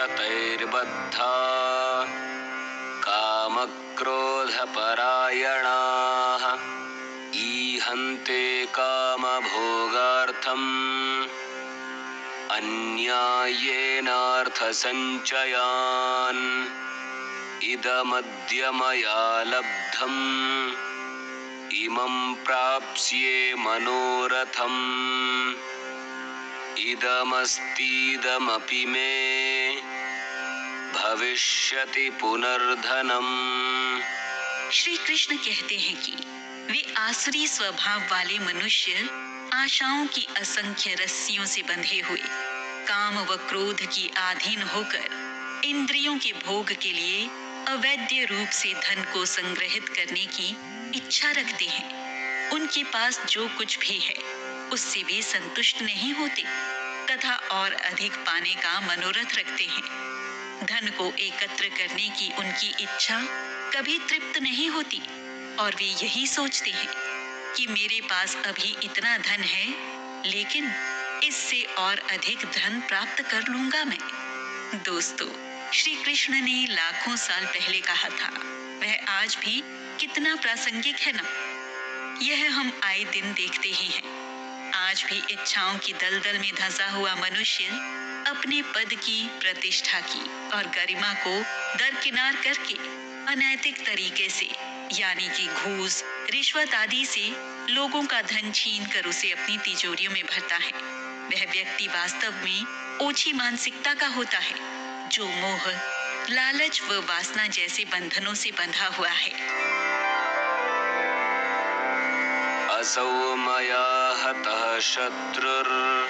आशापाशशतैर्बद्धा कामक्रोधपरायणाः ईहन्ते कामभोगार्थम् अन्याय्येनार्थसञ्चयान् इदमद्य मया लब्धम् इमं प्राप्स्ये मनोरथम् इदमस्तीदमपि मे भविष्यति पुनर्धनम्। श्री कृष्ण कहते हैं कि वे आसुरी स्वभाव वाले मनुष्य आशाओं की असंख्य रस्सियों से बंधे हुए काम व क्रोध की अधीन होकर इंद्रियों के भोग के लिए अवैध रूप से धन को संग्रहित करने की इच्छा रखते हैं। उनके पास जो कुछ भी है उससे वे संतुष्ट नहीं होते तथा और अधिक पाने का मनोरथ रखते हैं। धन को एकत्र करने की उनकी इच्छा कभी तृप्त नहीं होती और वे यही सोचते हैं कि मेरे पास अभी इतना धन है, लेकिन इससे और अधिक धन प्राप्त कर लूंगा मैं। दोस्तों, श्री कृष्ण ने लाखों साल पहले कहा था, वह आज भी कितना प्रासंगिक है ना। यह हम आए दिन देखते ही हैं। आज भी इच्छाओं की दलदल में धंसा हुआ मनुष्य अपने पद की, प्रतिष्ठा की और गरिमा को दरकिनार करके अनैतिक तरीके से यानी कि घूस, रिश्वत आदि से लोगों का धन छीन कर उसे अपनी तिजोरियों में भरता है। वह व्यक्ति वास्तव में ओछी मानसिकता का होता है, जो मोह, लालच व वासना जैसे बंधनों से बंधा हुआ है। असौ मया हतः शत्रुर्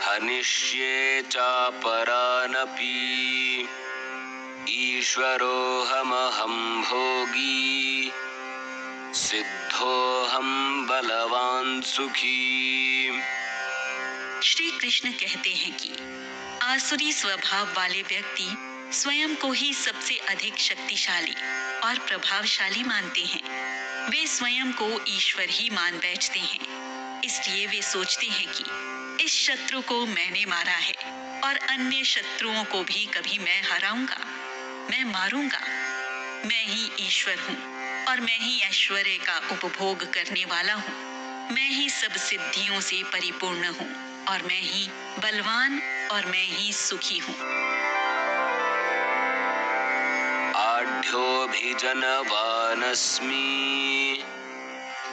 हनिष्ये चापरानपि ईश्वरोऽहमहं भोगी सिद्धोऽहं बलवान् सुखी। श्री कृष्ण कहते हैं कि आसुरी स्वभाव वाले व्यक्ति स्वयं को ही सबसे अधिक शक्तिशाली और प्रभावशाली मानते हैं। वे स्वयं को ईश्वर ही मान बैठते हैं। इसलिए वे सोचते हैं कि इस शत्रु को मैंने मारा है और अन्य शत्रुओं को भी कभी मैं हराऊंगा, मैं मारूंगा। मैं ही ईश्वर हूँ और मैं ही ऐश्वर्य का उपभोग करने वाला हूँ। मैं ही सब सिद्धियों से परिपूर्ण हूँ और मैं ही बलवान और मैं ही सुखी हूँ। आढ्योऽभिजनवानस्मि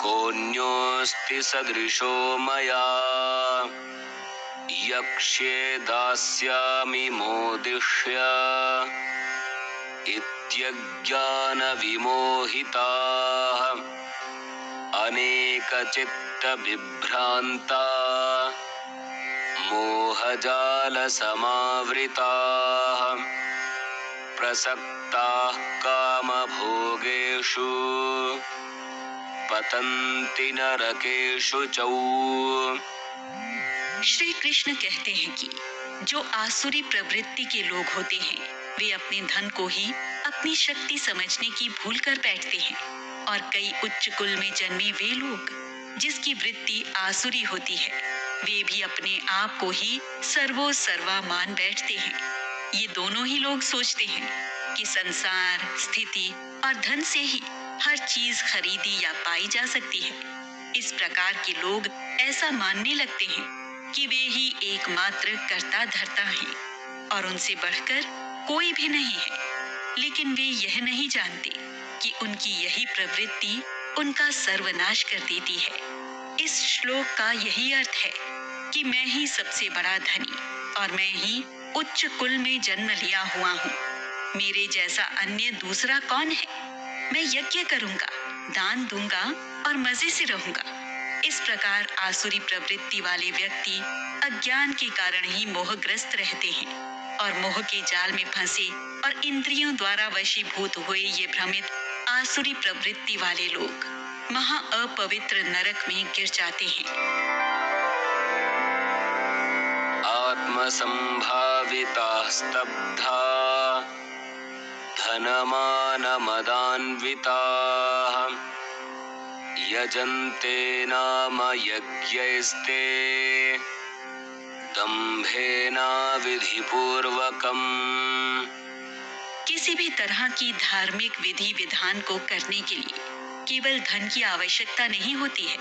कोऽन्योऽस्ति सदृशो मया यक्ष्ये दास्यामि मोदिष्य इत्यज्ञानविमोहिताः अनेकचित्तविभ्रान्ता मोहजालसमावृताः प्रसक्ताः कामभोगेषु पतन्ति नरकेषु च। श्री कृष्ण कहते हैं कि जो आसुरी प्रवृत्ति के लोग होते हैं, वे अपने धन को ही अपनी शक्ति समझने की भूल कर बैठते हैं। और कई उच्च कुल में जन्मे वे लोग जिसकी वृत्ति आसुरी होती है, वे भी अपने आप को ही सर्वोसर्वा मान बैठते हैं। ये दोनों ही लोग सोचते हैं कि संसार, स्थिति और धन से ही हर चीज खरीदी या पाई जा सकती है। इस प्रकार के लोग ऐसा मानने लगते हैं कि वे ही एकमात्र कर्ता धर्ता हैं और उनसे बढ़कर कोई भी नहीं है। लेकिन वे यह नहीं जानते कि उनकी यही प्रवृत्ति उनका सर्वनाश कर देती है। इस श्लोक का यही अर्थ है कि मैं ही सबसे बड़ा धनी और मैं ही उच्च कुल में जन्म लिया हुआ हूँ। मेरे जैसा अन्य दूसरा कौन है? मैं यज्ञ करूंगा, दान दूंगा और मजे से रहूंगा। इस प्रकार आसुरी प्रवृत्ति वाले व्यक्ति अज्ञान के कारण ही मोहग्रस्त रहते हैं और मोह के जाल में फंसे और इंद्रियों द्वारा वशीभूत हुए ये भ्रमित आसुरी प्रवृत्ति वाले लोग महा अपवित्र नरक में गिर जाते हैं। आत्मसंभाविताः स्तब्धा धनमानमदान्विताः यजन्ते नाम यज्ञैस्ते दम्भेनाविधिपूर्वकम्। किसी भी तरह की धार्मिक विधि विधान को करने के लिए केवल धन की आवश्यकता नहीं होती है,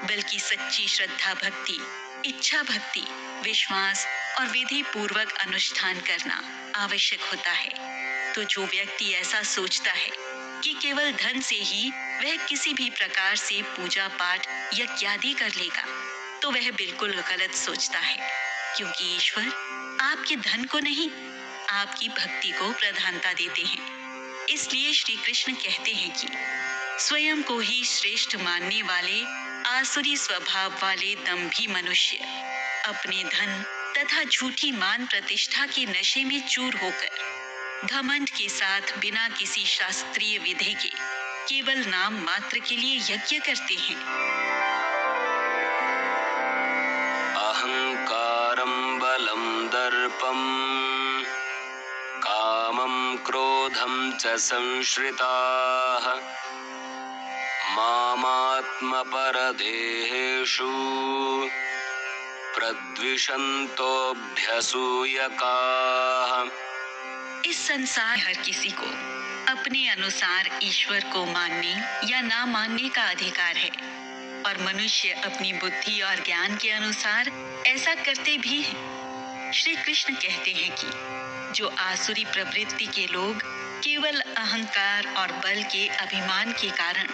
बल्कि सच्ची श्रद्धा भक्ति, इच्छा भक्ति, विश्वास और विधि पूर्वक अनुष्ठान करना आवश्यक होता है। तो जो व्यक्ति ऐसा सोचता है कि केवल धन से ही वह किसी भी प्रकार से पूजा पाठ यज्ञादि कर लेगा, तो वह बिल्कुल गलत सोचता है, क्योंकि ईश्वर आपके धन को नहीं, आपकी भक्ति को प्रधानता देते हैं। इसलिए श्री कृष्ण कहते हैं कि स्वयं को ही श्रेष्ठ मानने वाले आसुरी स्वभाव वाले दंभी मनुष्य अपने धन तथा झूठी मान प्रतिष्ठा के नशे में चूर होकर घमंड के साथ बिना किसी शास्त्रीय विधि के केवल नाम मात्र के लिए यज्ञ करते हैं। अहंकारं बलं दर्पं कामं क्रोधं च संश्रिताः मामात्मपरदेहेषु प्रद्विषन्तोऽभ्यसूयकाः। इस संसार हर किसी को अपने अनुसार ईश्वर को मानने या ना मानने का अधिकार है और मनुष्य अपनी बुद्धि और ज्ञान के अनुसार ऐसा करते भी हैं। श्री कृष्ण कहते हैं कि जो आसुरी प्रवृत्ति के लोग केवल अहंकार और बल के अभिमान के कारण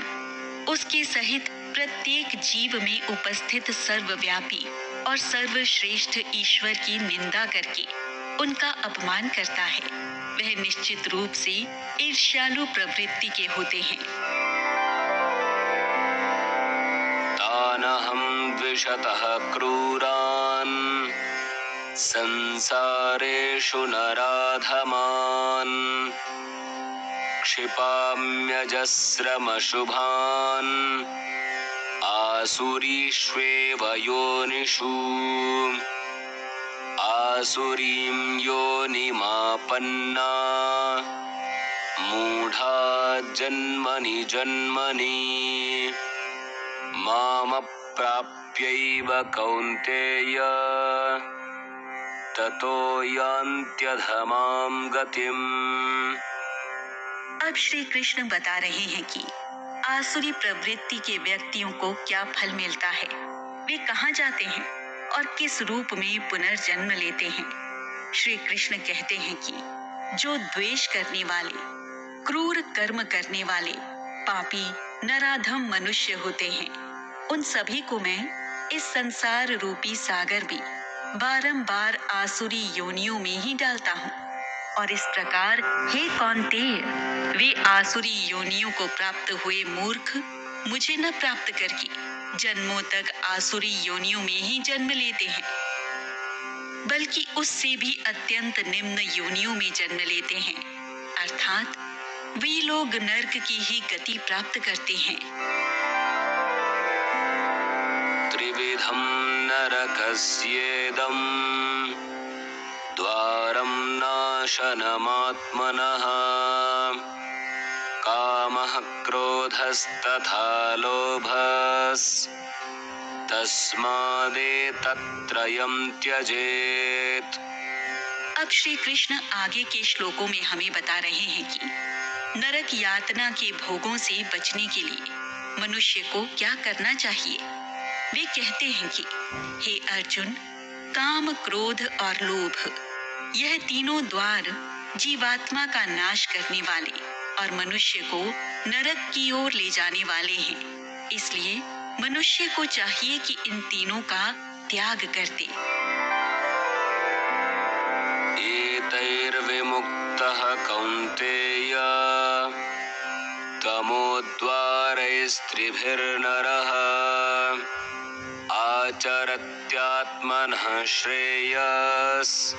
उसके सहित प्रत्येक जीव में उपस्थित सर्वव्यापी और सर्वश्रेष्ठ ईश्वर की निंदा करके उनका अपमान करता है, वह निश्चित रूप से ईर्ष्यालु प्रवृत्ति के होते हैं। तानहं द्विषतः क्रूरान् संसारेषु नराधमान् क्षिपाम्यजस्रमशुभान् आसुरीष्वेव योनिषु आसुरीं योनिमापन्ना मूढा जन्मनि जन्मनि मामप्राप्यैव कौन्तेय ततो यान्त्यधमां गतिम्। अब श्री कृष्ण बता रहे हैं कि आसुरी प्रवृत्ति के व्यक्तियों को क्या फल मिलता है, वे कहाँ जाते हैं और किस रूप में पुनर्जन्म लेते हैं। श्री कृष्ण कहते हैं कि जो द्वेष करने वाले, क्रूर कर्म करने वाले, पापी, नराधम मनुष्य होते हैं, उन सभी को मैं इस संसार रूपी सागर में बारंबार आसुरी योनियों में ही डालता हूँ। और इस प्रकार हे कौन्तेय, वे आसुरी योनियों को प्राप्त हुए मूर्ख मुझे न प्राप्त करके जन्मों तक आसुरी योनियों में ही जन्म लेते हैं, बल्कि उससे भी अत्यंत निम्न योनियों में जन्म लेते हैं, अर्थात वे लोग नरक की ही गति प्राप्त करते हैं। त्रिविधं नरकस्येदं द्वारं नाशनमात्मनः कामः क्रोधस्तथा लोभस्तस्मादेतत्त्रयं त्यजेत्। अब श्री कृष्ण आगे के श्लोकों में हमें बता रहे हैं कि नरक यातना के भोगों से बचने के लिए मनुष्य को क्या करना चाहिए। वे कहते हैं कि हे अर्जुन, काम, क्रोध और लोभ, यह तीनों द्वार जीवात्मा का नाश करने वाले और मनुष्य को नरक की ओर ले जाने वाले हैं। इसलिए मनुष्य को चाहिए कि इन तीनों का त्याग कर दे। एतैर्विमुक्तः कौन्तेय तमोद्वारैस्त्रिभिर्नरः आचरत्यात्मनः श्रेयस्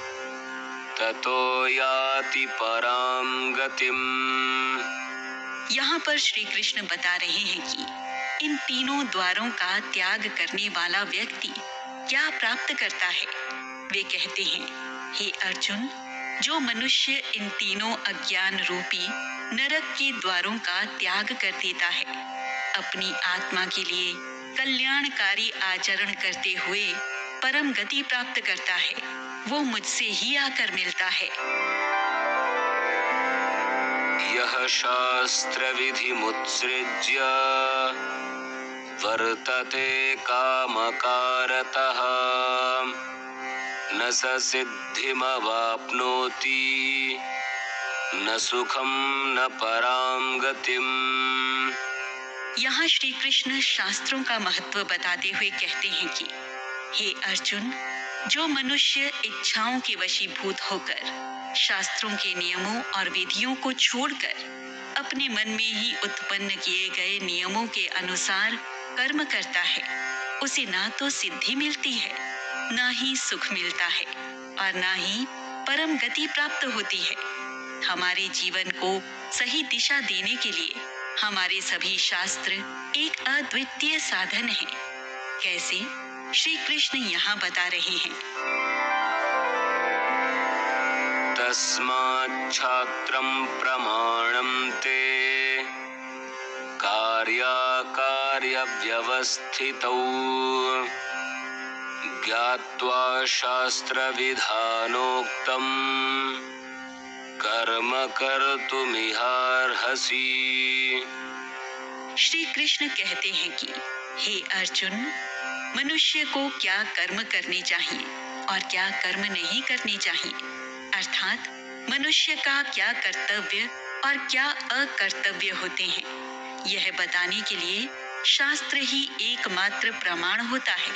ततो याति परां गतिम्। यहाँ पर श्री कृष्ण बता रहे हैं कि इन तीनों द्वारों का त्याग करने वाला व्यक्ति क्या प्राप्त करता है। वे कहते हैं, हे अर्जुन, जो मनुष्य इन तीनों अज्ञान रूपी नरक के द्वारों का त्याग कर देता है, अपनी आत्मा के लिए कल्याणकारी आचरण करते हुए परम गति प्राप्त करता है, वो मुझसे ही आकर मिलता है। यह शास्त्रविधिमुत्सृज्य वर्तते कामकारतः न स सिद्धिमवाप्नोति न सुखं न परां गतिम्। यहाँ श्री कृष्ण शास्त्रों का महत्व बताते हुए कहते हैं कि हे अर्जुन, जो मनुष्य इच्छाओं के वशीभूत होकर शास्त्रों के नियमों और विधियों को छोड़कर अपने मन में ही उत्पन्न किए गए नियमों के अनुसार कर्म करता है, उसे ना तो सिद्धि मिलती है, ना ही सुख मिलता है और ना ही परम गति प्राप्त होती है। हमारे जीवन को सही दिशा देने के लिए हमारे सभी शास्त्र एक अद्वितीय साधन है। कैसे, श्री कृष्ण यहाँ बता रहे हैं। तस्माच्छात्रं प्रमाणं ते कार्याकार्यव्यवस्थितौ ज्ञात्वा शास्त्रविधानोक्तं कर्म कर्तुमिहार्हसि। श्री कृष्ण कहते हैं कि हे अर्जुन, मनुष्य को क्या कर्म करने चाहिए और क्या कर्म नहीं करने चाहिए, अर्थात मनुष्य का क्या कर्तव्य और क्या अकर्तव्य होते हैं, यह बताने के लिए शास्त्र ही एकमात्र प्रमाण होता है।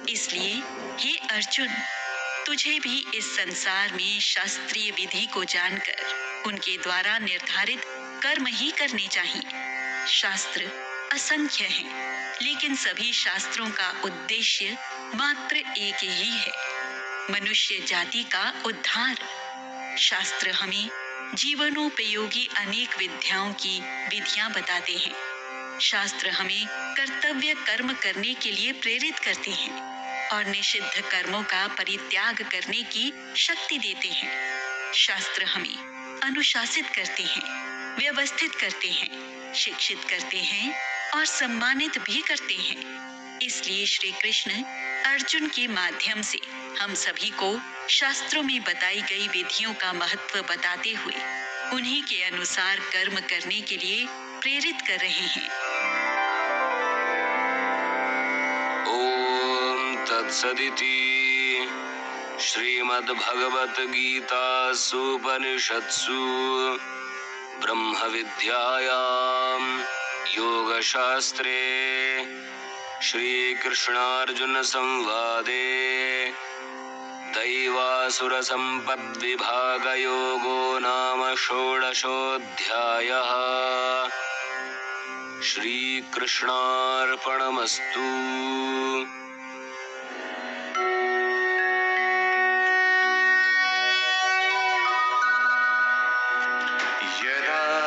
इसलिए हे अर्जुन, तुझे भी इस संसार में शास्त्रीय विधि को जानकर उनके द्वारा निर्धारित कर्म ही करने चाहिए। शास्त्र असंख्य हैं, लेकिन सभी शास्त्रों का उद्देश्य मात्र एक ही है, मनुष्य जाति का उद्धार। शास्त्र हमें जीवनोपयोगी अनेक विद्याओं की विधियां बताते हैं। शास्त्र हमें कर्तव्य कर्म करने के लिए प्रेरित करते हैं। और निषिद्ध कर्मों का परित्याग करने की शक्ति देते हैं। शास्त्र हमें अनुशासित करते हैं, व्यवस्थित करते हैं, शिक्षित करते हैं और सम्मानित भी करते हैं। इसलिए श्री कृष्ण अर्जुन के माध्यम से हम सभी को शास्त्रों में बताई गई विधियों का महत्व बताते हुए उन्हीं के अनुसार कर्म करने के लिए प्रेरित कर रहे हैं। ओम तत्सदिति श्रीमद्भगवद्गीतासूपनिषत्सु ब्रह्मविद्यायां योगशास्त्रे श्रीकृष्णार्जुनसंवादे दैवासुरसम्पद्विभागयोगो नाम षोडशोऽध्यायः। श्रीकृष्णार्पणमस्तु। यदा